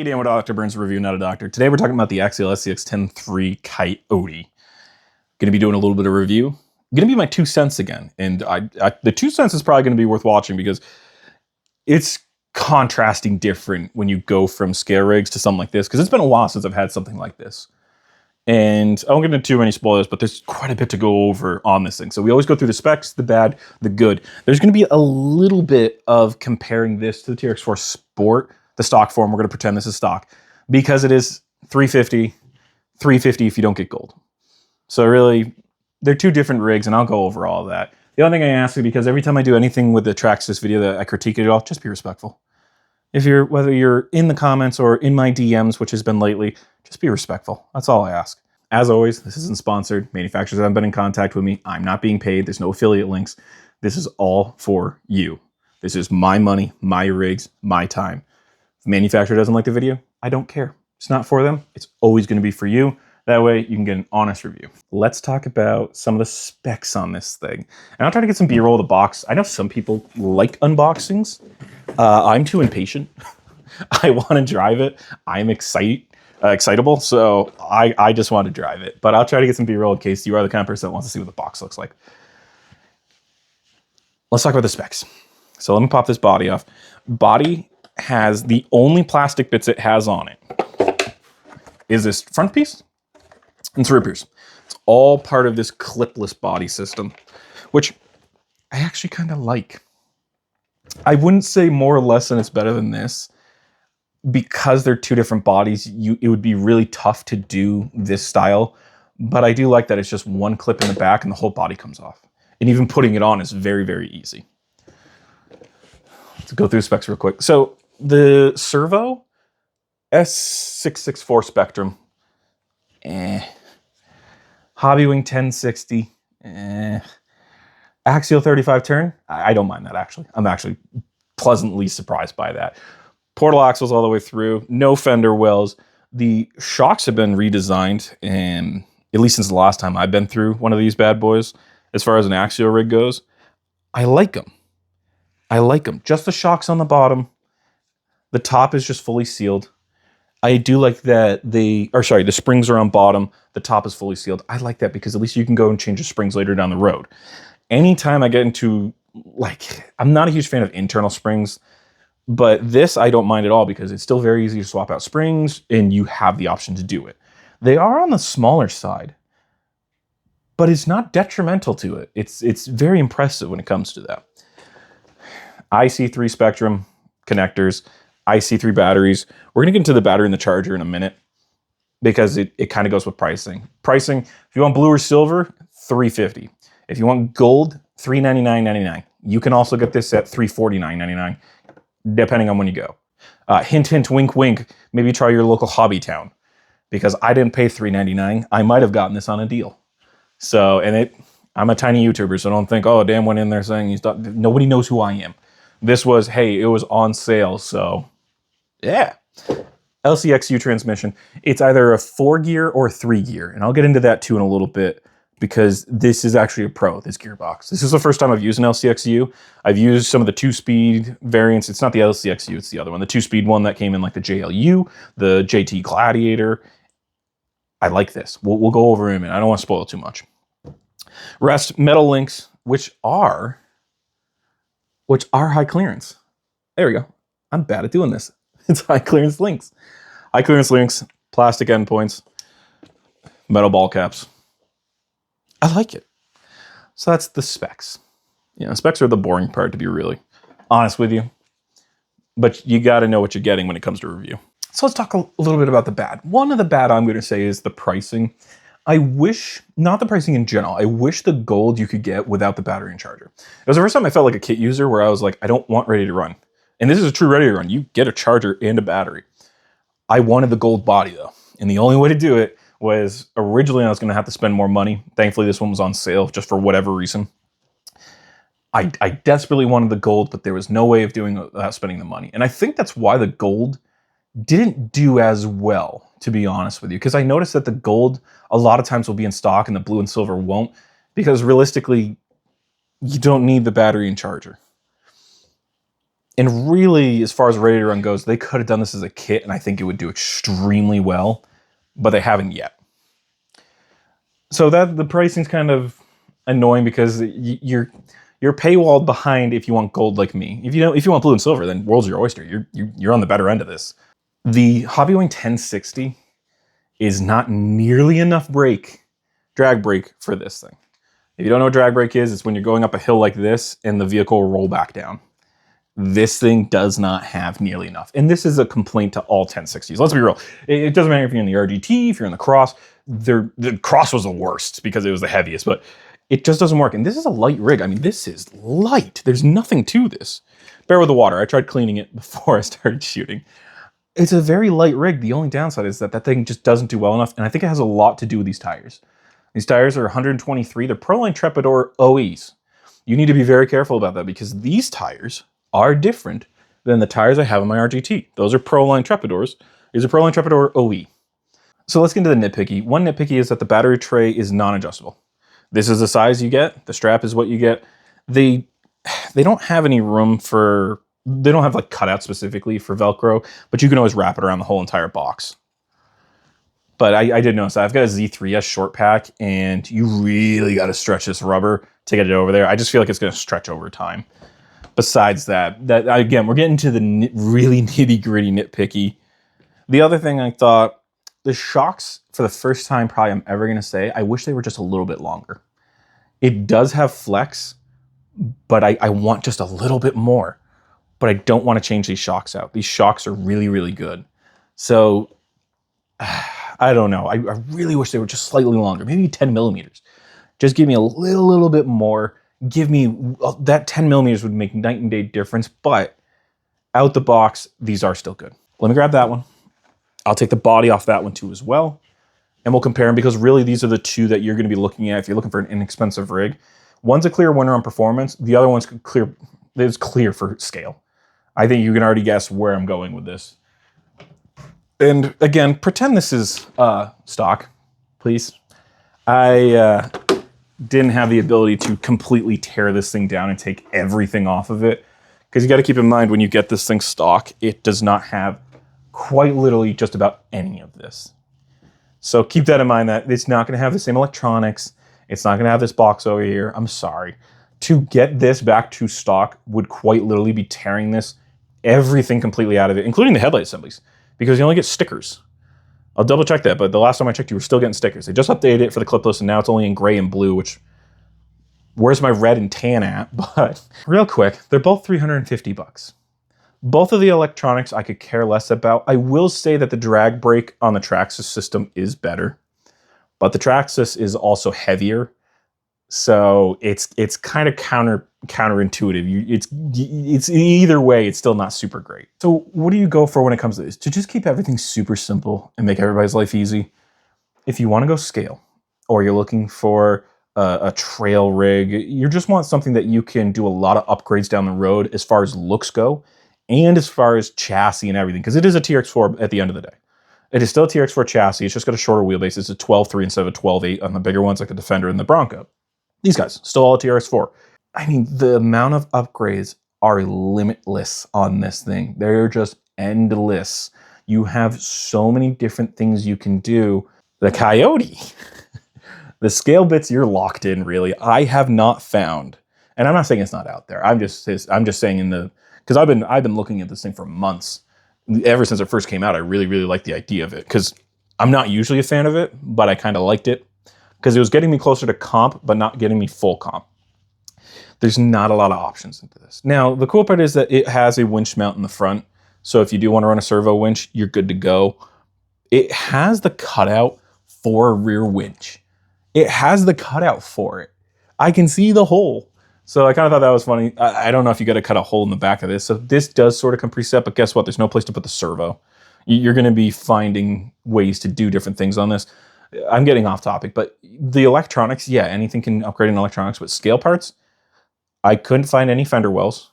Dan with Dr. Burns Review, not a doctor. Today we're talking about the Axial Scx10 III Coyote. Going to be doing a little bit of review. Going to be my 2 cents again. And the 2 cents is probably going to be worth watching because it's contrasting different when you go from scale rigs to something like this. Because it's been a while since I've had something like this. And I won't get into too many spoilers, but there's quite a bit to go over on this thing. So we always go through the specs, the bad, the good. There's going to be a little bit of comparing this to the TRX-4 Sport, the stock form. We're going to pretend this is stock because it is $350 if you don't get gold. So really, they're two different rigs, and I'll go over all of that. The only thing I ask you, because every time I do anything with the Traxxas video that I critique it all, just be respectful. Whether you're in the comments or in my DMs, which has been lately, just be respectful. That's all I ask. As always, this isn't sponsored. Manufacturers haven't been in contact with me. I'm not being paid. There's no affiliate links. This is all for you. This is my money, my rigs, my time. If the manufacturer doesn't like the video, I don't care. It's not for them. It's always going to be for you. That way you can get an honest review. Let's talk about some of the specs on this thing. And I'll try to get some B-roll of the box. I know some people like unboxings. I'm too impatient. I want to drive it. I'm excitable, so I just want to drive it. But I'll try to get some B-roll in case you are the kind of person that wants to see what the box looks like. Let's talk about the specs. So let me pop this body off. Body has the only plastic bits it has on it is this front piece and rear piece. It's all part of this clipless body system, which I actually kind of like. I wouldn't say more or less than it's better than this. Because they're two different bodies, it would be really tough to do this style. But I do like that it's just one clip in the back and the whole body comes off. And even putting it on is very, very easy. Let's go through the specs real quick. So the servo, S664 Spectrum, Hobbywing 1060, Axial 35 turn. I don't mind that actually. I'm actually pleasantly surprised by that. Portal axles all the way through, no fender wells. The shocks have been redesigned, and at least since the last time I've been through one of these bad boys, as far as an axial rig goes, I like them. I like them. Just the shocks on the bottom. The top is just fully sealed. I do like that the springs are on bottom. The top is fully sealed. I like that because at least you can go and change the springs later down the road. Anytime I get into, I'm not a huge fan of internal springs, but this I don't mind at all because it's still very easy to swap out springs and you have the option to do it. They are on the smaller side, but it's not detrimental to it. It's very impressive when it comes to that. IC3 Spectrum connectors, IC3 batteries. We're going to get into the battery and the charger in a minute because it kind of goes with pricing. Pricing, if you want blue or silver, $350. If you want gold, $399.99. You can also get this at $349.99. Depending on when you go. Hint, hint, wink, wink. Maybe try your local hobby town because I didn't pay $3.99. I might have gotten this on a deal. So, I'm a tiny YouTuber, so don't think, oh, Dan went in there saying he's done. Nobody knows who I am. This was, hey, it was on sale, so yeah. LCXU transmission. It's either a 4-gear or 3-gear, and I'll get into that too in a little bit. Because this is actually a pro, this gearbox. This is the first time I've used an LCXU. I've used some of the 2-speed variants. It's not the LCXU, it's the other one. The 2-speed one that came in like the JLU, the JT Gladiator. I like this. We'll go over in a minute. I don't want to spoil too much. Rest, metal links, which are high clearance. There we go. I'm bad at doing this. It's high clearance links. High clearance links, plastic endpoints, metal ball caps. I like it. So that's the specs. Specs are the boring part, to be really honest with you. But you got to know what you're getting when it comes to review. So let's talk a little bit about the bad. One of the bad I'm going to say is the pricing. I wish, not the pricing in general, I wish the gold you could get without the battery and charger. It was the first time I felt like a kit user where I was like, I don't want ready to run. And this is a true ready to run. You get a charger and a battery. I wanted the gold body though. And the only way to do it was originally I was going to have to spend more money. Thankfully, this one was on sale just for whatever reason. I desperately wanted the gold, but there was no way of doing it without spending the money. And I think that's why the gold didn't do as well, to be honest with you. Because I noticed that the gold a lot of times will be in stock and the blue and silver won't. Because realistically, you don't need the battery and charger. And really, as far as Ready to Run goes, they could have done this as a kit, and I think it would do extremely well, but they haven't yet. So that the pricing's kind of annoying because you're paywalled behind if you want gold like me. If you want blue and silver, then world's your oyster. You're on the better end of this. The Hobbywing 1060 is not nearly enough drag brake for this thing. If you don't know what drag brake is, it's when you're going up a hill like this and the vehicle will roll back down. This thing does not have nearly enough. And this is a complaint to all 1060s. Let's be real. It doesn't matter if you're in the RGT, if you're in the Cross. The Cross was the worst because it was the heaviest, but it just doesn't work. And this is a light rig. I mean, this is light. There's nothing to this. Bear with the water. I tried cleaning it before I started shooting. It's a very light rig. The only downside is that that thing just doesn't do well enough. And I think it has a lot to do with these tires. These tires are 123. They're Proline Trepidor OEs. You need to be very careful about that because these tires are different than the tires I have on my RGT. Those are Proline Trepidors. These are Proline Trepidor OE. So let's get into the nitpicky. One nitpicky is that the battery tray is non-adjustable. This is the size you get. The strap is what you get. They don't have any room for, they don't have like cutouts specifically for Velcro, but you can always wrap it around the whole entire box. But I did notice that. I've got a Z3S short pack, and you really got to stretch this rubber to get it over there. I just feel like it's going to stretch over time. Besides that again, we're getting to the really nitty-gritty nitpicky. The other thing I thought, the shocks, for the first time probably I'm ever going to say, I wish they were just a little bit longer. It does have flex, but I want just a little bit more. But I don't want to change these shocks out. These shocks are really, really good. So, I don't know. I really wish they were just slightly longer, maybe 10 millimeters. Just give me a little bit more. Give me, that 10 millimeters would make night and day difference, but out the box, these are still good. Let me grab that one. I'll take the body off that one too as well. And we'll compare them because really these are the two that you're going to be looking at if you're looking for an inexpensive rig. One's a clear winner on performance. The other one's clear for scale. I think you can already guess where I'm going with this. And again, pretend this is stock, please. I didn't have the ability to completely tear this thing down and take everything off of it. Because you got to keep in mind when you get this thing stock, it does not have quite literally just about any of this. So keep that in mind that it's not going to have the same electronics. It's not going to have this box over here. I'm sorry. To get this back to stock would quite literally be tearing everything completely out of it, including the headlight assemblies, because you only get stickers. I'll double check that, but the last time I checked, you were still getting stickers. They just updated it for the clipless, and now it's only in gray and blue, which, where's my red and tan at? But real quick, they're both $350. Both of the electronics I could care less about. I will say that the drag brake on the Traxxas system is better, but the Traxxas is also heavier. So it's kind of counterintuitive. It's either way, it's still not super great. So what do you go for when it comes to this? To just keep everything super simple and make everybody's life easy. If you want to go scale, or you're looking for a trail rig, you just want something that you can do a lot of upgrades down the road as far as looks go, and as far as chassis and everything, because it is a TRX-4 at the end of the day. It is still a TRX-4 chassis. It's just got a shorter wheelbase. It's a 12.3 instead of a 12.8 on the bigger ones like the Defender and the Bronco. These guys, still all a TRX-4. I mean, the amount of upgrades are limitless on this thing. They're just endless. You have so many different things you can do. The Coyote, the scale bits, you're locked in, really. I have not found, and I'm not saying it's not out there. I'm just saying because I've been looking at this thing for months. Ever since it first came out, I really, really liked the idea of it, because I'm not usually a fan of it, but I kind of liked it because it was getting me closer to comp, but not getting me full comp. There's not a lot of options into this. Now, the cool part is that it has a winch mount in the front. So if you do want to run a servo winch, you're good to go. It has the cutout for a rear winch. It has the cutout for it. I can see the hole. So I kind of thought that was funny. I don't know if you got to cut a hole in the back of this. So this does sort of come preset, but guess what? There's no place to put the servo. You're going to be finding ways to do different things on this. I'm getting off topic, but the electronics, yeah, anything can upgrade in electronics, but scale parts, I couldn't find any fender wells.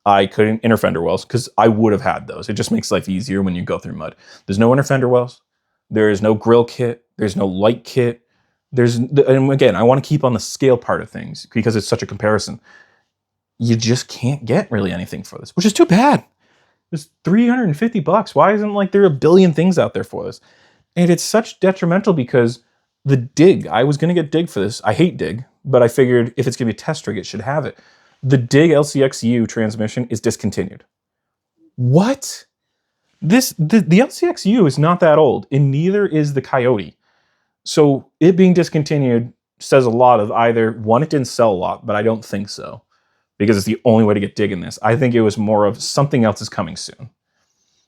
I couldn't inner fender wells because I would have had those. It just makes life easier when you go through mud. There's no inner fender wells. There is no grill kit. There's no light kit. And again, I want to keep on the scale part of things because it's such a comparison. you just can't get really anything for this, which is too bad. It's $350. Why isn't like there are a billion things out there for this? And it's such detrimental because the dig, I was going to get dig for this. I hate dig, but I figured if it's going to be a test rig, it should have it. The dig LCXU transmission is discontinued. What? The LCXU is not that old, and neither is the Coyote. So it being discontinued says a lot of either, one, it didn't sell a lot, but I don't think so, because it's the only way to get dig in this. I think it was more of something else is coming soon.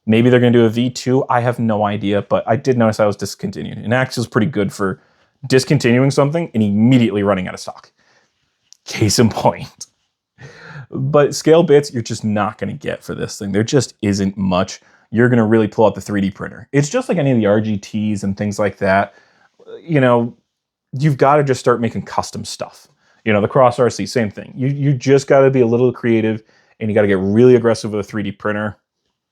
Maybe they're going to do a V2. I have no idea, but I did notice that was discontinued. And Axial's pretty good for discontinuing something and immediately running out of stock. Case in point. But scale bits, you're just not going to get for this thing. There just isn't much. You're going to really pull out the 3D printer. It's just like any of the RGTs and things like that. You know, you've got to just start making custom stuff. You know, the Cross RC, same thing. You just got to be a little creative, and you got to get really aggressive with a 3D printer,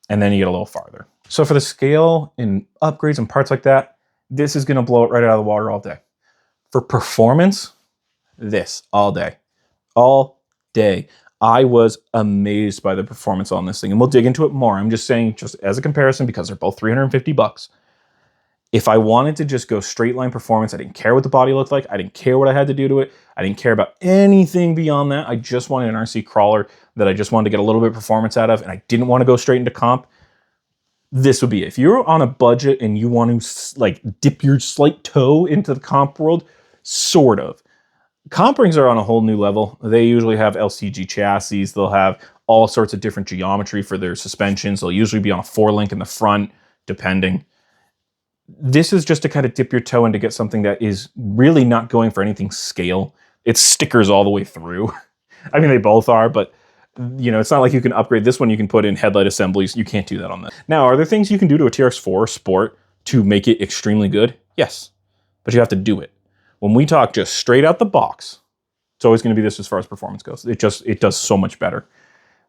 and then you get a little farther. So for the scale and upgrades and parts like that, this is going to blow it right out of the water all day. For performance, this all day. All day. I was amazed by the performance on this thing, and we'll dig into it more. I'm just saying, just as a comparison, because they're both $350. If I wanted to just go straight line performance, I didn't care what the body looked like. I didn't care what I had to do to it. I didn't care about anything beyond that. I just wanted an RC crawler that I just wanted to get a little bit of performance out of, and I didn't want to go straight into comp. This would be it. If you're on a budget and you want to like dip your slight toe into the comp world, sort of. Comp rings are on a whole new level. They usually have LCG chassis. They'll have all sorts of different geometry for their suspensions. They'll usually be on a 4-link in the front, depending. This is just to kind of dip your toe in to get something that is really not going for anything scale. It's stickers all the way through. I mean, they both are, but you know, it's not like you can upgrade this one. You can put in headlight assemblies. You can't do that on this. Now, are there things you can do to a TRX-4 Sport to make it extremely good? Yes, but you have to do it. When we talk just straight out the box, it's always going to be this as far as performance goes. It does so much better.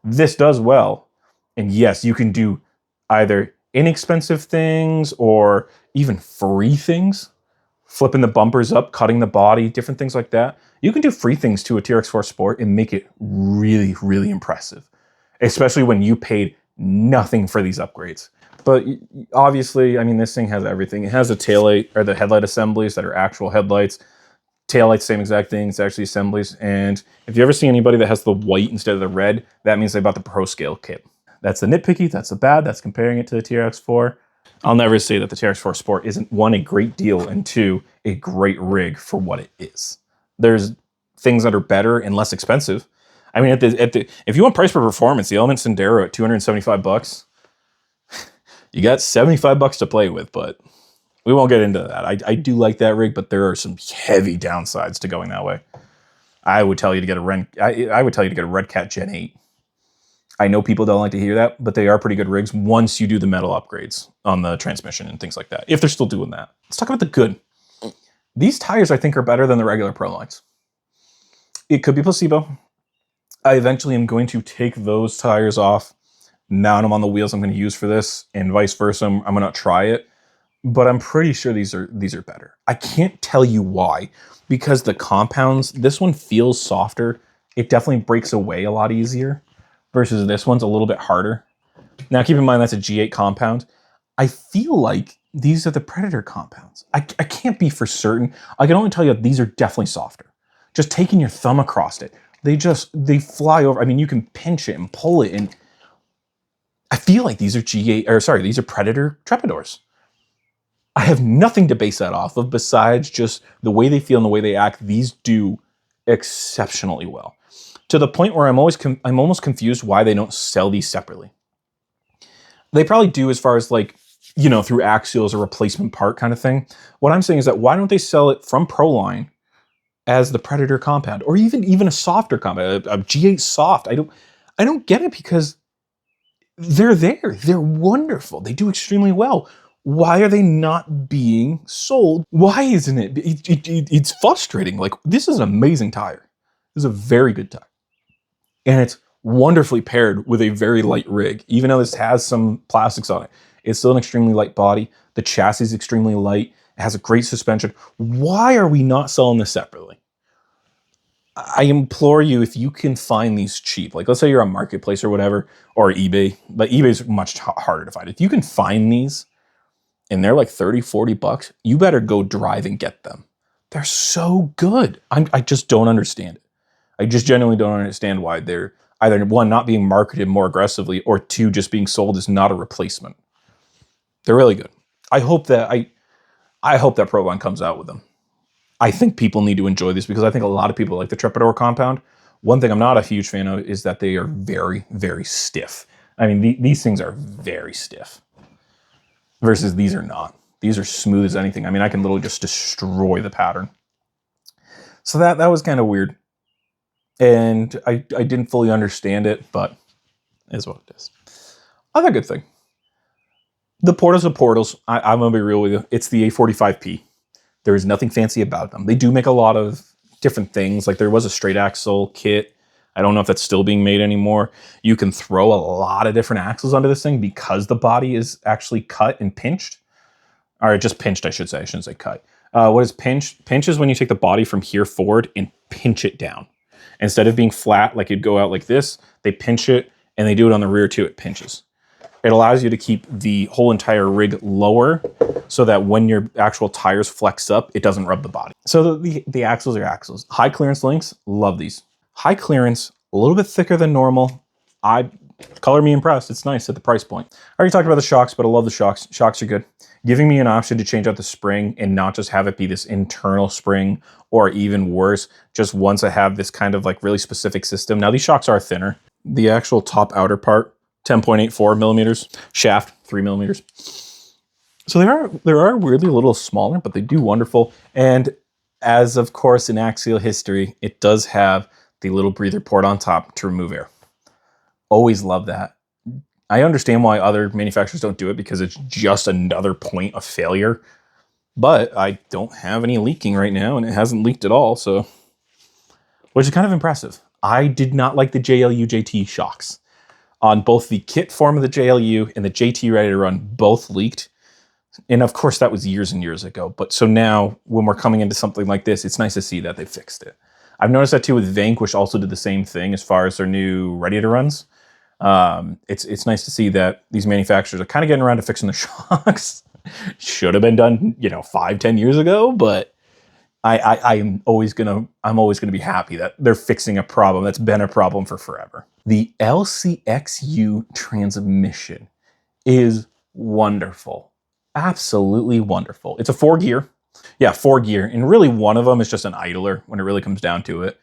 This does well. And yes, you can do either inexpensive things or even free things. Flipping the bumpers up, cutting the body, different things like that. You can do free things to a TRX-4 Sport and make it really, really impressive. Especially when you paid nothing for these upgrades. But obviously, I mean, this thing has everything. It has the taillight or the headlight assemblies that are actual headlights. Taillights, same exact thing. It's actually assemblies. And if you ever see anybody that has the white instead of the red, that means they bought the Pro Scale kit. That's the nitpicky. That's the bad. That's comparing it to the TRX-4. I'll never say that the TRX-4 Sport isn't, one, a great deal, and two, a great rig for what it is. There's things that are better and less expensive. I mean, if you want price per performance, the Element Sendero at $275, you got $75 to play with, but we won't get into that. I do like that rig, but there are some heavy downsides to going that way. I would tell you to get I would tell you to get a Red Cat Gen 8. I know people don't like to hear that, but they are pretty good rigs once you do the metal upgrades on the transmission and things like that, if they're still doing that. Let's talk about the good. These tires, I think, are better than the regular Pro lines. It could be placebo. I eventually am going to take those tires off, mount them on the wheels I'm going to use for this, and vice versa. I'm going to try it, but I'm pretty sure these are better. I can't tell you why, because the compounds, this one feels softer. It definitely breaks away a lot easier. Versus this one's a little bit harder. Now, keep in mind that's a G8 compound. I feel like these are the Predator compounds. I can't be for certain. I can only tell you that these are definitely softer. Just taking your thumb across it, they fly over. I mean, you can pinch it and pull it, and I feel like these are these are Predator Trepidors. I have nothing to base that off of besides just the way they feel and the way they act. These do exceptionally well. To the point where I'm almost confused why they don't sell these separately. They probably do as far as like, you know, through Axial as a replacement part kind of thing. What I'm saying is that why don't they sell it from Proline as the Predator compound, or even a softer compound, a G8 soft? I don't get it, because they're there. They're wonderful. They do extremely well. Why are they not being sold? Why isn't it? It's frustrating. Like, this is an amazing tire. This is a very good tire. And it's wonderfully paired with a very light rig. Even though this has some plastics on it, it's still an extremely light body. The chassis is extremely light. It has a great suspension. Why are we not selling this separately? I implore you, if you can find these cheap, like let's say you're on Marketplace or whatever, or eBay, but eBay's much harder to find. If you can find these and they're like 30, 40 bucks, you better go drive and get them. They're so good. I just don't understand it. I just genuinely don't understand why they're either, one, not being marketed more aggressively, or two, just being sold as not a replacement. They're really good. I hope that I hope that Pro Line comes out with them. I think people need to enjoy this because I think a lot of people like the Trepador compound. One thing I'm not a huge fan of is that they are very, very stiff. I mean, these things are very stiff versus these are not. These are smooth as anything. I mean, I can literally just destroy the pattern. So that was kind of weird. And I didn't fully understand it, but it is what it is. Other good thing. The Portals of Portals, I'm going to be real with you. It's the A45P. There is nothing fancy about them. They do make a lot of different things. Like there was a straight axle kit. I don't know if that's still being made anymore. You can throw a lot of different axles onto this thing because the body is actually cut and pinched. Or just pinched, I should say. I shouldn't say cut. What is pinch? Pinch is when you take the body from here forward and pinch it down. Instead of being flat, like it'd go out like this, they pinch it, and they do it on the rear too, it pinches. It allows you to keep the whole entire rig lower so that when your actual tires flex up, it doesn't rub the body. So the axles are axles. High clearance links, love these. High clearance, a little bit thicker than normal. Color me impressed. It's nice at the price point. I already talked about the shocks, but I love the shocks. Shocks are good. Giving me an option to change out the spring and not just have it be this internal spring, or even worse, just once I have this kind of like really specific system. Now these shocks are thinner. The actual top outer part, 10.84 millimeters. Shaft, 3 millimeters. So they are weirdly a little smaller, but they do wonderful. And as of course in Axial history, it does have the little breather port on top to remove air. Always love that. I understand why other manufacturers don't do it because it's just another point of failure. But I don't have any leaking right now, and it hasn't leaked at all, so which is kind of impressive. I did not like the JLU JT shocks. On both the kit form of the JLU and the JT Ready to Run, both leaked. And of course, that was years and years ago. But so now, when we're coming into something like this, it's nice to see that they fixed it. I've noticed that too with Vanquish also did the same thing as far as their new Ready to Runs. It's nice to see that these manufacturers are kind of getting around to fixing the shocks. Should have been done, 5-10 years ago, but I'm always gonna be happy that they're fixing a problem that's been a problem for forever. The LCXU transmission is wonderful. Absolutely wonderful. It's a 4-gear. Yeah, 4-gear. And really one of them is just an idler when it really comes down to it,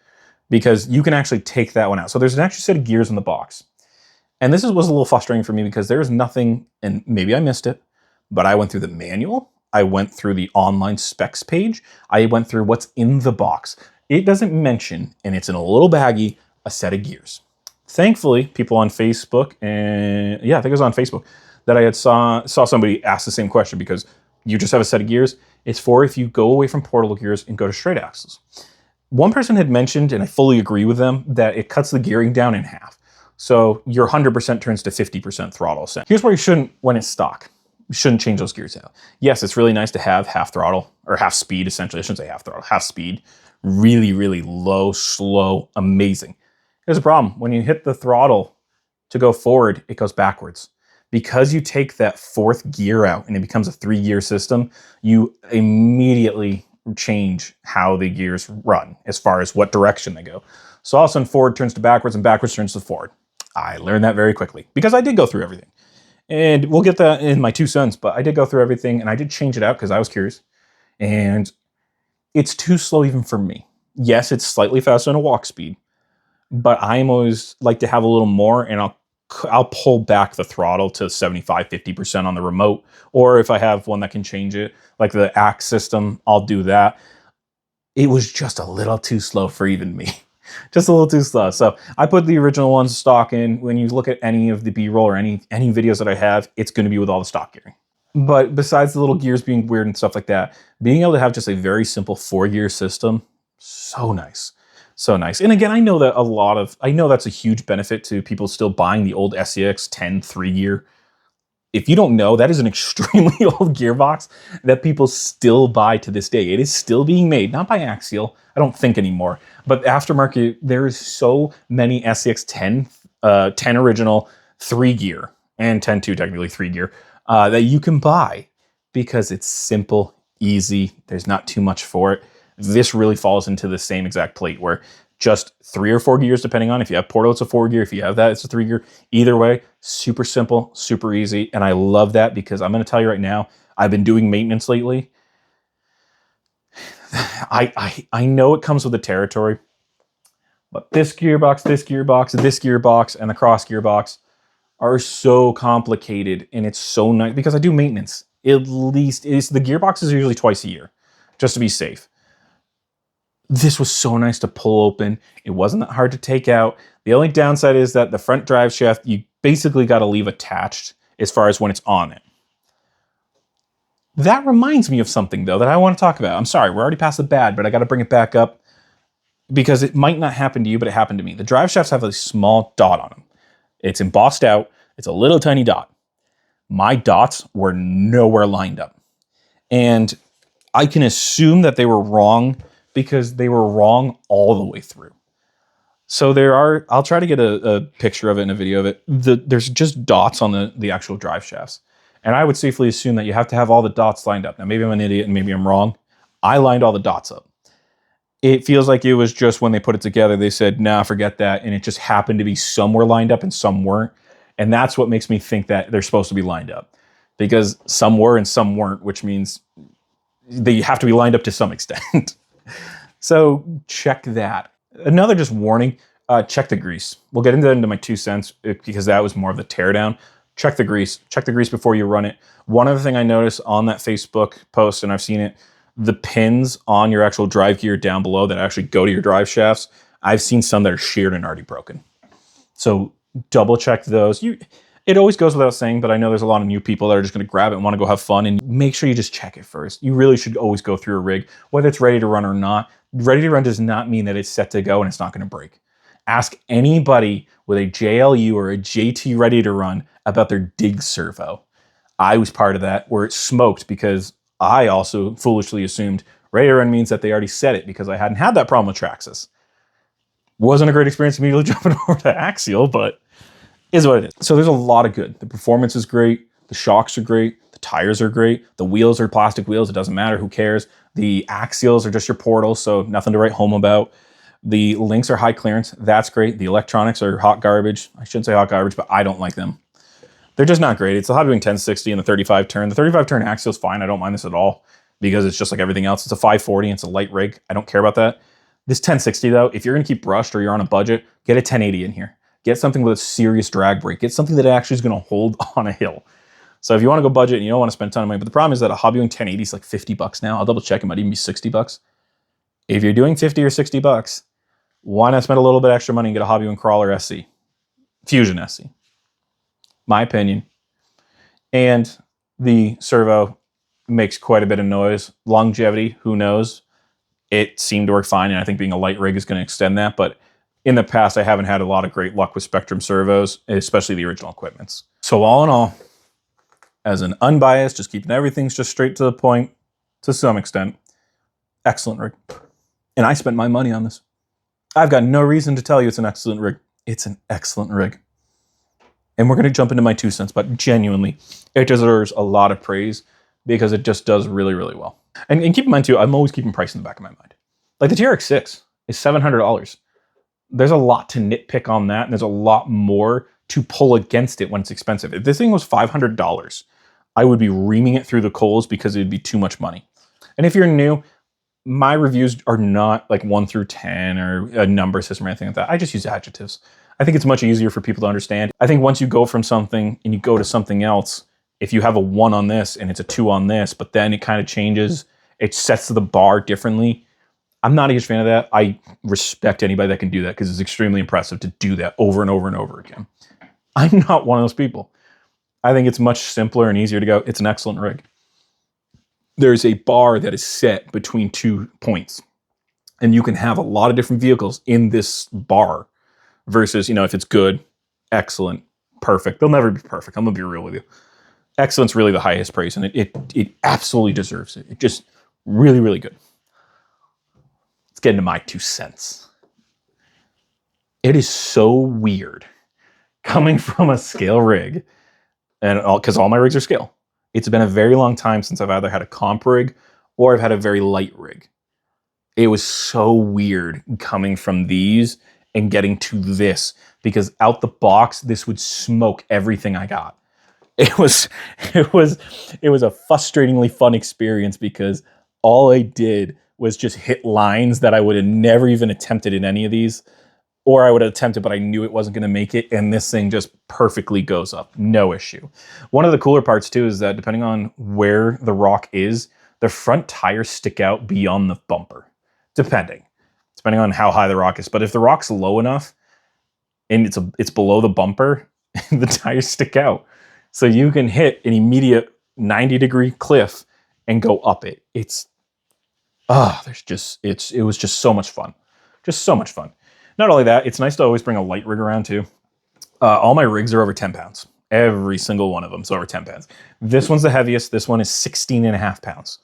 because you can actually take that one out. So there's an extra set of gears in the box. And this was a little frustrating for me because there's nothing, and maybe I missed it, but I went through the manual. I went through the online specs page. I went through what's in the box. It doesn't mention, and it's in a little baggie, a set of gears. Thankfully, people on Facebook, and yeah, I think it was on Facebook, that I had saw somebody ask the same question, because you just have a set of gears. It's for if you go away from portal gears and go to straight axles. One person had mentioned, and I fully agree with them, that it cuts the gearing down in half. So your 100% turns to 50% throttle. So here's where you shouldn't, when it's stock, you shouldn't change those gears out. Yes, it's really nice to have half throttle, or half speed, essentially. I shouldn't say half throttle, half speed. Really, really low, slow, amazing. There's a problem. When you hit the throttle to go forward, it goes backwards. Because you take that 4th gear out and it becomes a 3-gear system, you immediately change how the gears run as far as what direction they go. So all of a sudden forward turns to backwards and backwards turns to forward. I learned that very quickly because I did go through everything. And we'll get that in my 2 cents, but I did go through everything and I did change it out because I was curious. And it's too slow even for me. Yes, it's slightly faster than a walk speed, but I'm always like to have a little more, and I'll pull back the throttle to 75-50% on the remote, or if I have one that can change it, like the Axe system, I'll do that. It was just a little too slow for even me. Just a little too slow. So I put the original ones stock in. When you look at any of the B-roll or any videos that I have, it's going to be with all the stock gearing. But besides the little gears being weird and stuff like that, being able to have just a very simple 4-gear system, so nice. So nice. And again, I know that's a huge benefit to people still buying the old SCX10 3-gear. If you don't know, that is an extremely old gearbox that people still buy to this day. It is still being made, not by Axial, I don't think anymore, but aftermarket, there is so many SCX10, 10 original 3 gear, and 10.2 technically 3 gear, that you can buy because it's simple, easy, there's not too much for it. This really falls into the same exact plate where just 3 or 4 gears, depending on if you have Portal, it's a 4 gear. If you have that, it's a 3 gear. Either way, super simple, super easy. And I love that because I'm going to tell you right now, I've been doing maintenance lately. I know it comes with the territory, but this gearbox, this gearbox, this gearbox, and the cross gearbox are so complicated, and it's so nice because I do maintenance. At least the gearbox is usually twice a year, just to be safe. This was so nice to pull open. It wasn't that hard to take out. The only downside is that the front drive shaft, you basically got to leave attached as far as when it's on it. That reminds me of something, though, that I want to talk about. I'm sorry, we're already past the bad, but I got to bring it back up because it might not happen to you, but it happened to me. The drive shafts have a small dot on them. It's embossed out. It's a little tiny dot. My dots were nowhere lined up. And I can assume that they were wrong because they were wrong all the way through. So I'll try to get a picture of it and a video of it. There's just dots on the actual drive shafts. And I would safely assume that you have to have all the dots lined up. Now, maybe I'm an idiot and maybe I'm wrong. I lined all the dots up. It feels like it was just when they put it together, they said, nah, forget that. And it just happened to be somewhere lined up and some weren't. And that's what makes me think that they're supposed to be lined up. Because some were and some weren't, which means they have to be lined up to some extent. So check that. Another just warning, check the grease. We'll get into my 2 cents because that was more of the teardown. Check the grease. Check the grease before you run it. One other thing I noticed on that Facebook post, and I've seen it, the pins on your actual drive gear down below that actually go to your drive shafts, I've seen some that are sheared and already broken. So double check those. It always goes without saying, but I know there's a lot of new people that are just going to grab it and want to go have fun, and make sure you just check it first. You really should always go through a rig, whether it's ready to run or not. Ready to run does not mean that it's set to go and it's not going to break. Ask anybody with a JLU or a JT ready to run about their dig servo. I was part of that where it smoked because I also foolishly assumed ready to run means that they already set it because I hadn't had that problem with Traxxas. Wasn't a great experience immediately jumping over to Axial, but is what it is. So there's a lot of good. The performance is great. The shocks are great. The tires are great. The wheels are plastic wheels. It doesn't matter. Who cares? The Axials are just your portals, so nothing to write home about. The links are high clearance. That's great. The electronics are hot garbage. I shouldn't say hot garbage, but I don't like them. They're just not great. It's the Hobby Wing 1060 and the 35 turn. The 35 turn Axial is fine. I don't mind this at all because it's just like everything else. It's a 540 and it's a light rig. I don't care about that. This 1060 though, if you're going to keep brushed or you're on a budget, get a 1080 in here. Get something with a serious drag brake. Get something that actually is going to hold on a hill. So if you want to go budget and you don't want to spend a ton of money, but the problem is that a Hobby Wing 1080 is like $50 now. I'll double check. It might even be $60. If you're doing 50 or $60, why not spend a little bit extra money and get a Hobby Wing Crawler SC? Fusion SC. My opinion. And the servo makes quite a bit of noise. Longevity, who knows? It seemed to work fine, and I think being a light rig is going to extend that, but in the past, I haven't had a lot of great luck with Spectrum servos, especially the original equipments. So all in all, as an unbiased, just keeping everything just straight to the point, to some extent, excellent rig. And I spent my money on this. I've got no reason to tell you it's an excellent rig. It's an excellent rig. And we're going to jump into my 2 cents, but genuinely, it deserves a lot of praise because it just does really, really well. And keep in mind too, I'm always keeping price in the back of my mind. Like the TRX-6 is $700. There's a lot to nitpick on that, and there's a lot more to pull against it when it's expensive. If this thing was $500, I would be reaming it through the coals because it'd be too much money. And if you're new, my reviews are not like 1 through 10 or a number system or anything like that. I just use adjectives. I think it's much easier for people to understand. I think once you go from something and you go to something else, if you have a 1 on this and it's a 2 on this, but then it kind of changes, it sets the bar differently. I'm not a huge fan of that. I respect anybody that can do that because it's extremely impressive to do that over and over and over again. I'm not one of those people. I think it's much simpler and easier to go, it's an excellent rig. There's a bar that is set between 2 points, and you can have a lot of different vehicles in this bar versus, if it's good, excellent, perfect. They'll never be perfect. I'm going to be real with you. excellent's really the highest praise, and it absolutely deserves it. It just really, really good. Let's get into my 2 cents. It is so weird coming from a scale rig, and because all my rigs are scale. It's been a very long time since I've either had a comp rig or I've had a very light rig. It was so weird coming from these and getting to this, because out the box, this would smoke everything I got. It was a frustratingly fun experience, because all I did was just hit lines that I would have never even attempted in any of these, or I would have attempted, but I knew it wasn't going to make it, and this thing just perfectly goes up. No issue. One of the cooler parts, too, is that depending on where the rock is, the front tires stick out beyond the bumper, depending on how high the rock is. But if the rock's low enough and it's below the bumper, the tires stick out. So you can hit an immediate 90-degree cliff and go up it. It was just so much fun. Just so much fun. Not only that, it's nice to always bring a light rig around too. All my rigs are over 10 pounds. Every single one of them is over 10 pounds. This one's the heaviest. This one is 16 and a half pounds.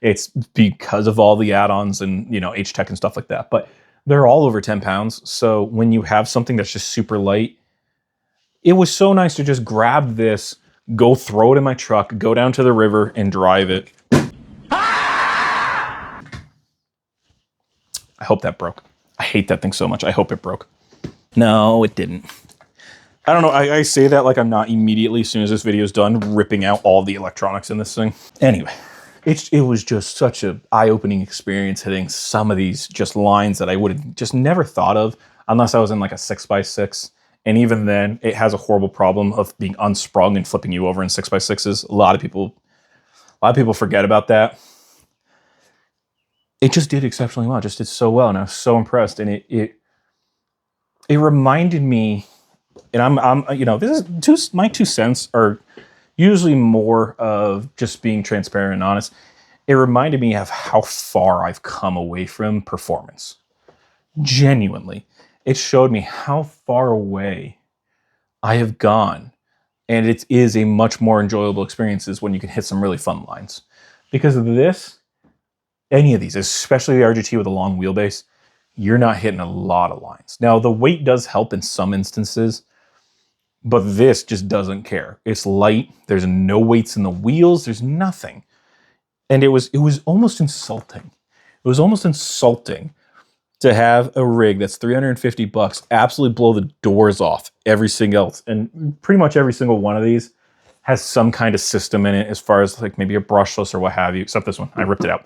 It's because of all the add-ons and, H-Tech and stuff like that. But they're all over 10 pounds. So when you have something that's just super light, it was so nice to just grab this, go throw it in my truck, go down to the river and drive it. I hope that broke. I hate that thing so much. I hope it broke. No, it didn't. I don't know. I say that like I'm not immediately, as soon as this video is done, ripping out all the electronics in this thing. Anyway, it was just such an eye-opening experience hitting some of these just lines that I would have just never thought of unless I was in like a 6x6. And even then, it has a horrible problem of being unsprung and flipping you over in 6x6s. A lot of people forget about that. It just did exceptionally well. It just did so well, and I was so impressed. And it reminded me, and my 2 cents are usually more of just being transparent and honest. It reminded me of how far I've come away from performance. Genuinely, it showed me how far away I have gone, and it is a much more enjoyable experience when you can hit some really fun lines. Because of this, any of these, especially the RGT with a long wheelbase, you're not hitting a lot of lines. Now, the weight does help in some instances, but this just doesn't care. It's light. There's no weights in the wheels. There's nothing. And it was almost insulting. It was almost insulting to have a rig that's $350 absolutely blow the doors off everything else. And pretty much every single one of these has some kind of system in it, as far as like maybe a brushless or what have you, except this one. I ripped it out.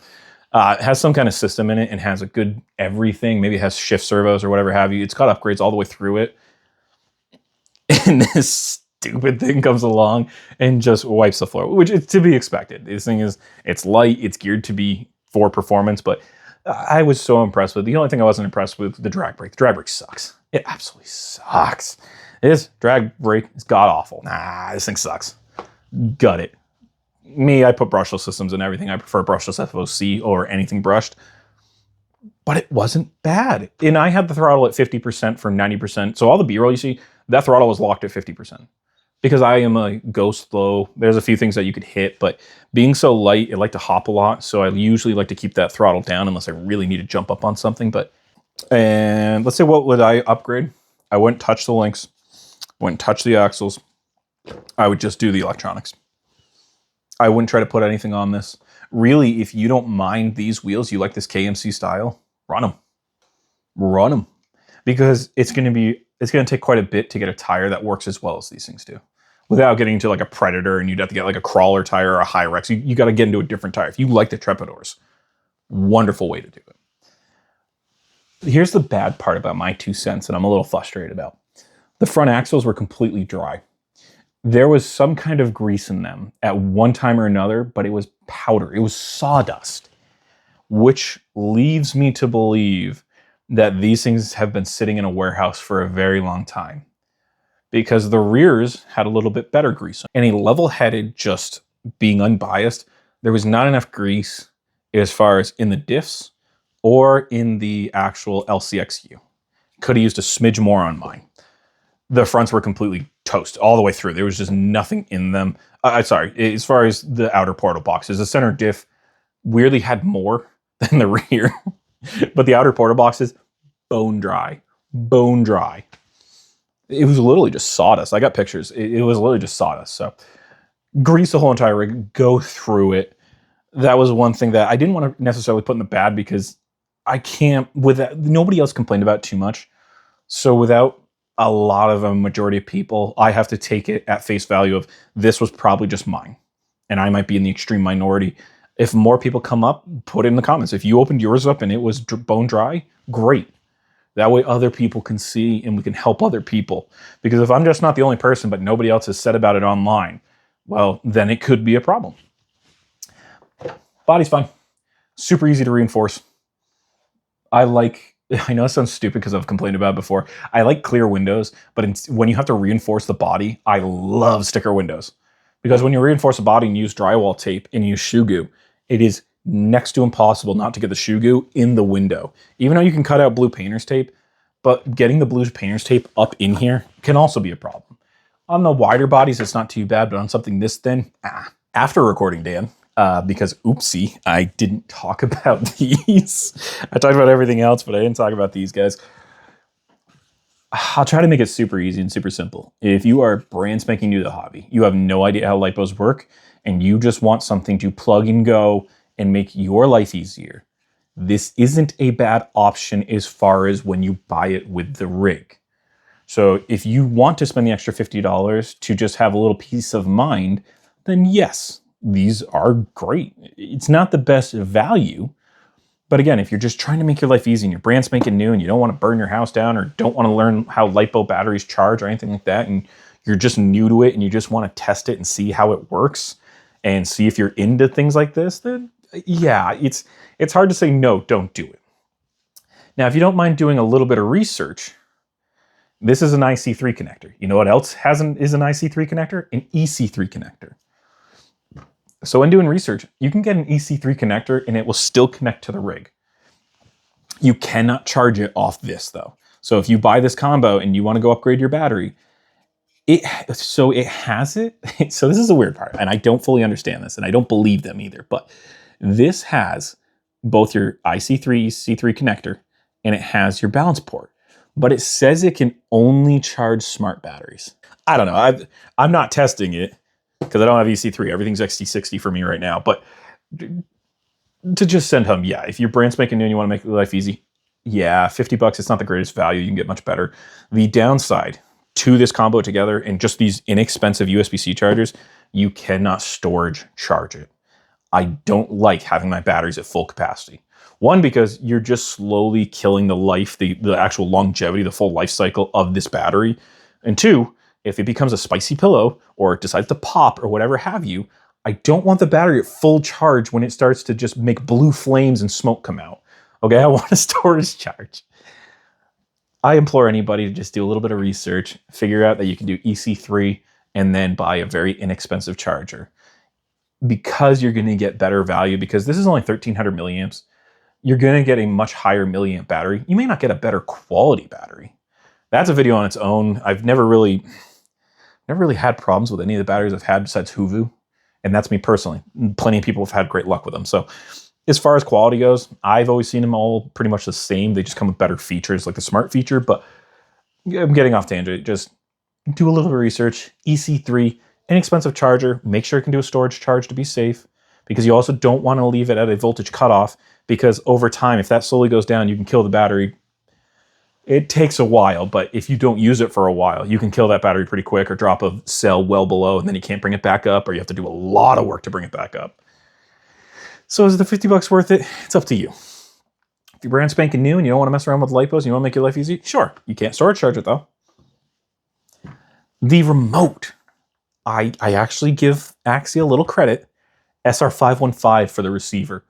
It has some kind of system in it and has a good everything. Maybe it has shift servos or whatever have you. It's got upgrades all the way through it. And this stupid thing comes along and just wipes the floor, which is to be expected. This thing it's light. It's geared to be for performance, but I was so impressed with it. The only thing I wasn't impressed with, the drag brake. The drag brake sucks. It absolutely sucks. This drag brake is god-awful. Nah, this thing sucks. Gut it. Me, I put brushless systems in everything. I prefer brushless FOC or anything brushed. But it wasn't bad. And I had the throttle at 50% for 90%. So all the B-roll you see, that throttle was locked at 50%. Because I am a ghost low. There's a few things that you could hit, but being so light, it like to hop a lot. So I usually like to keep that throttle down unless I really need to jump up on something. And let's say, what would I upgrade? I wouldn't touch the links. Wouldn't touch the axles. I would just do the electronics. I wouldn't try to put anything on this. Really, if you don't mind these wheels, you like this KMC style, run them. Run them. Because it's going to take quite a bit to get a tire that works as well as these things do. Without getting into like a Predator, and you'd have to get like a crawler tire or a Hyrex. You got to get into a different tire. If you like the Trepidors, wonderful way to do it. Here's the bad part about my 2 cents, and I'm a little frustrated about. The front axles were completely dry. There was some kind of grease in them at one time or another, but it was powder. It was sawdust, which leads me to believe that these things have been sitting in a warehouse for a very long time, because the rears had a little bit better grease. And a level-headed, just being unbiased, there was not enough grease as far as in the diffs or in the actual LCXU. Could have used a smidge more on mine. The fronts were completely toast all the way through. There was just nothing in them Sorry, as far as the outer portal boxes, the center diff weirdly had more than the rear, but the outer portal boxes, bone dry, bone dry. It was literally just sawdust. I got pictures. It was literally just sawdust. So grease the whole entire rig, go through it. That was one thing that I didn't want to necessarily put in the bad because I can't, nobody else complained about it too much. So without a lot of a majority of people, I have to take it at face value of this was probably just mine. And I might be in the extreme minority. If more people come up, put it in the comments. If you opened yours up and it was bone dry, great. That way other people can see and we can help other people. Because if I'm just not the only person, but nobody else has said about it online, well, then it could be a problem. Body's fine. Super easy to reinforce. I know it sounds stupid because I've complained about it before. I like clear windows, but when you have to reinforce the body, I love sticker windows. Because when you reinforce a body and use drywall tape and use shoe goo, it is next to impossible not to get the shoe goo in the window. Even though you can cut out blue painter's tape, but getting the blue painter's tape up in here can also be a problem. On the wider bodies, it's not too bad, but on something this thin, After recording, Dan, because oopsie, I didn't talk about these. I talked about everything else, but I didn't talk about these guys. I'll try to make it super easy and super simple. If you are brand spanking new to the hobby, you have no idea how lipos work, and you just want something to plug and go and make your life easier, this isn't a bad option as far as when you buy it with the rig. So if you want to spend the extra $50 to just have a little peace of mind, then yes, these are great. It's not the best value, but again, if you're just trying to make your life easy and you're brand spanking new and you don't want to burn your house down or don't want to learn how lipo batteries charge or anything like that, and you're just new to it and you just want to test it and see how it works and see if you're into things like this, then yeah, it's hard to say no, don't do it. Now, if you don't mind doing a little bit of research, this is an IC3 connector. You know what else is an IC3 connector? An EC3 connector. So when doing research, you can get an EC3 connector and it will still connect to the rig. You cannot charge it off this though. So if you buy this combo and you want to go upgrade your battery, so this is a weird part, and I don't fully understand this, and I don't believe them either, but this has both your IC3, EC3 connector, and it has your balance port, but it says it can only charge smart batteries. I don't know. I'm not testing it because I don't have EC3. Everything's XT60 for me right now, but to just send home, yeah, if you're brand spanking new and you want to make life easy, yeah, $50, it's not the greatest value. You can get much better. The downside to this combo together and just these inexpensive USB-C chargers, you cannot storage charge it. I don't like having my batteries at full capacity. One, because you're just slowly killing the life, the actual longevity, the full life cycle of this battery. And two, if it becomes a spicy pillow or it decides to pop or whatever have you, I don't want the battery at full charge when it starts to just make blue flames and smoke come out. Okay, I want a storage charge. I implore anybody to just do a little bit of research, figure out that you can do EC3, and then buy a very inexpensive charger. Because you're going to get better value, because this is only 1300 milliamps, you're going to get a much higher milliamp battery. You may not get a better quality battery. That's a video on its own. I've never really had problems with any of the batteries I've had besides Hoovu, and that's me personally. Plenty of people have had great luck with them. So as far as quality goes, I've always seen them all pretty much the same. They just come with better features, like the smart feature, but I'm getting off tangent. Just do a little bit of research. EC3, inexpensive charger. Make sure it can do a storage charge to be safe, because you also don't want to leave it at a voltage cutoff, because over time, if that slowly goes down, you can kill the battery. It takes a while, but if you don't use it for a while, you can kill that battery pretty quick or drop a cell well below, and then you can't bring it back up, or you have to do a lot of work to bring it back up. So is the $50 worth it? It's up to you. If you're brand spanking new and you don't want to mess around with lipos and you want to make your life easy, sure. You can't storage charge it though. The remote. I actually give Axial a little credit. SR515 for the receiver.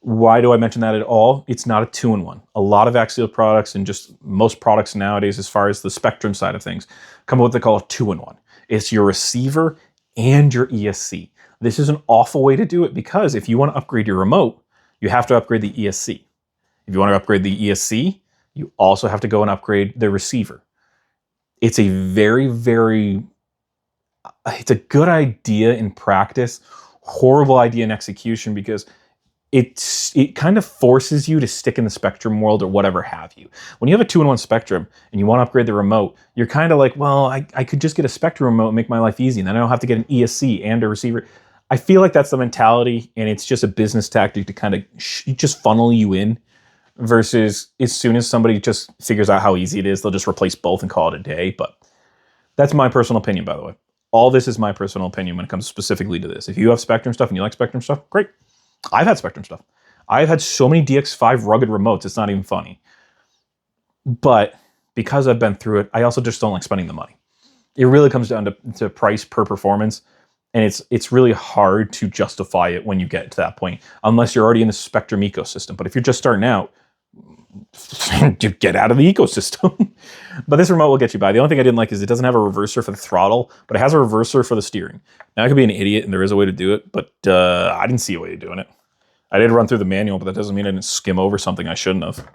Why do I mention that at all? It's not a two-in-one. A lot of Axial products and just most products nowadays, as far as the spectrum side of things, come with what they call a two-in-one. It's your receiver and your ESC. This is an awful way to do it, because if you want to upgrade your remote, you have to upgrade the ESC. If you want to upgrade the ESC, you also have to go and upgrade the receiver. It's a very, very it's a good idea in practice, horrible idea in execution, because it kind of forces you to stick in the Spectrum world or whatever have you. When you have a 2-in-1 Spectrum and you want to upgrade the remote, you're kind of like, well, I could just get a Spectrum remote and make my life easy, and then I don't have to get an ESC and a receiver. I feel like that's the mentality, and it's just a business tactic to kind of just funnel you in, versus as soon as somebody just figures out how easy it is, they'll just replace both and call it a day. But that's my personal opinion, by the way. All this is my personal opinion when it comes specifically to this. If you have Spectrum stuff and you like Spectrum stuff, great. I've had Spectrum stuff. I've had so many DX5 rugged remotes, it's not even funny. But because I've been through it, I also just don't like spending the money. It really comes down to price per performance, and it's really hard to justify it when you get to that point, unless you're already in the Spectrum ecosystem. But if you're just starting out, get out of the ecosystem. But this remote will get you by. The only thing I didn't like is it doesn't have a reverser for the throttle, but it has a reverser for the steering. Now, I could be an idiot and there is a way to do it, but I didn't see a way of doing it. I did run through the manual, but that doesn't mean I didn't skim over something I shouldn't have.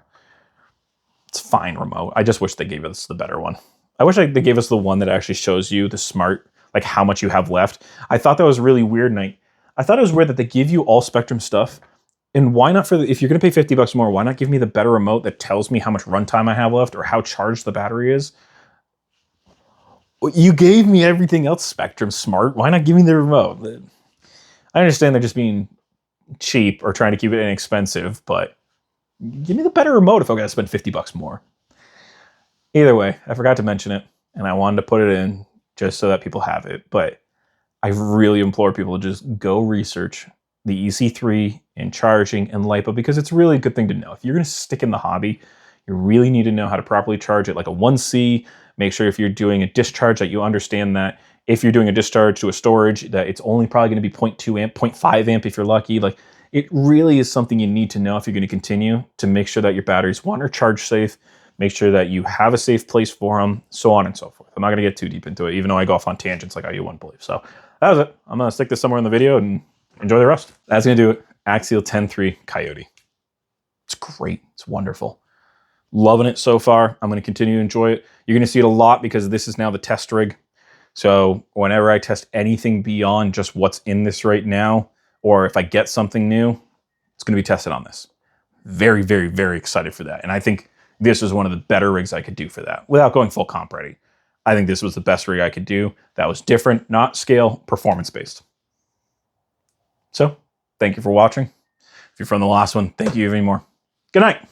It's fine remote. I just wish they gave us the better one. I wish they gave us the one that actually shows you the smart, like how much you have left. I thought that was really weird, and I thought it was weird that they give you all Spectrum stuff. And why not, if you're going to pay $50 more, why not give me the better remote that tells me how much runtime I have left or how charged the battery is? You gave me everything else Spectrum smart. Why not give me the remote? I understand they're just being cheap or trying to keep it inexpensive, but give me the better remote if I got to spend $50 more. Either way, I forgot to mention it, and I wanted to put it in just so that people have it. But I really implore people to just go research the EC3 and charging and LiPo, because it's really a good thing to know. If you're going to stick in the hobby, you really need to know how to properly charge it, like a 1C. Make sure if you're doing a discharge that you understand that. If you're doing a discharge to a storage, that it's only probably going to be 0.2 amp, 0.5 amp if you're lucky. Like, it really is something you need to know if you're going to continue, to make sure that your batteries, one, are charge safe, make sure that you have a safe place for them, so on and so forth. I'm not going to get too deep into it, even though I go off on tangents like you wouldn't believe. So that was it. I'm going to stick this somewhere in the video and enjoy the rest. That's going to do it. Axial Scx10 III Coyote. It's great. It's wonderful. Loving it so far. I'm going to continue to enjoy it. You're going to see it a lot because this is now the test rig. So whenever I test anything beyond just what's in this right now, or if I get something new, it's going to be tested on this. Very, very, very excited for that. And I think this is one of the better rigs I could do for that without going full comp ready. I think this was the best rig I could do. That was different, not scale, performance-based. So thank you for watching. If you're from the last one, thank you even more. Good night.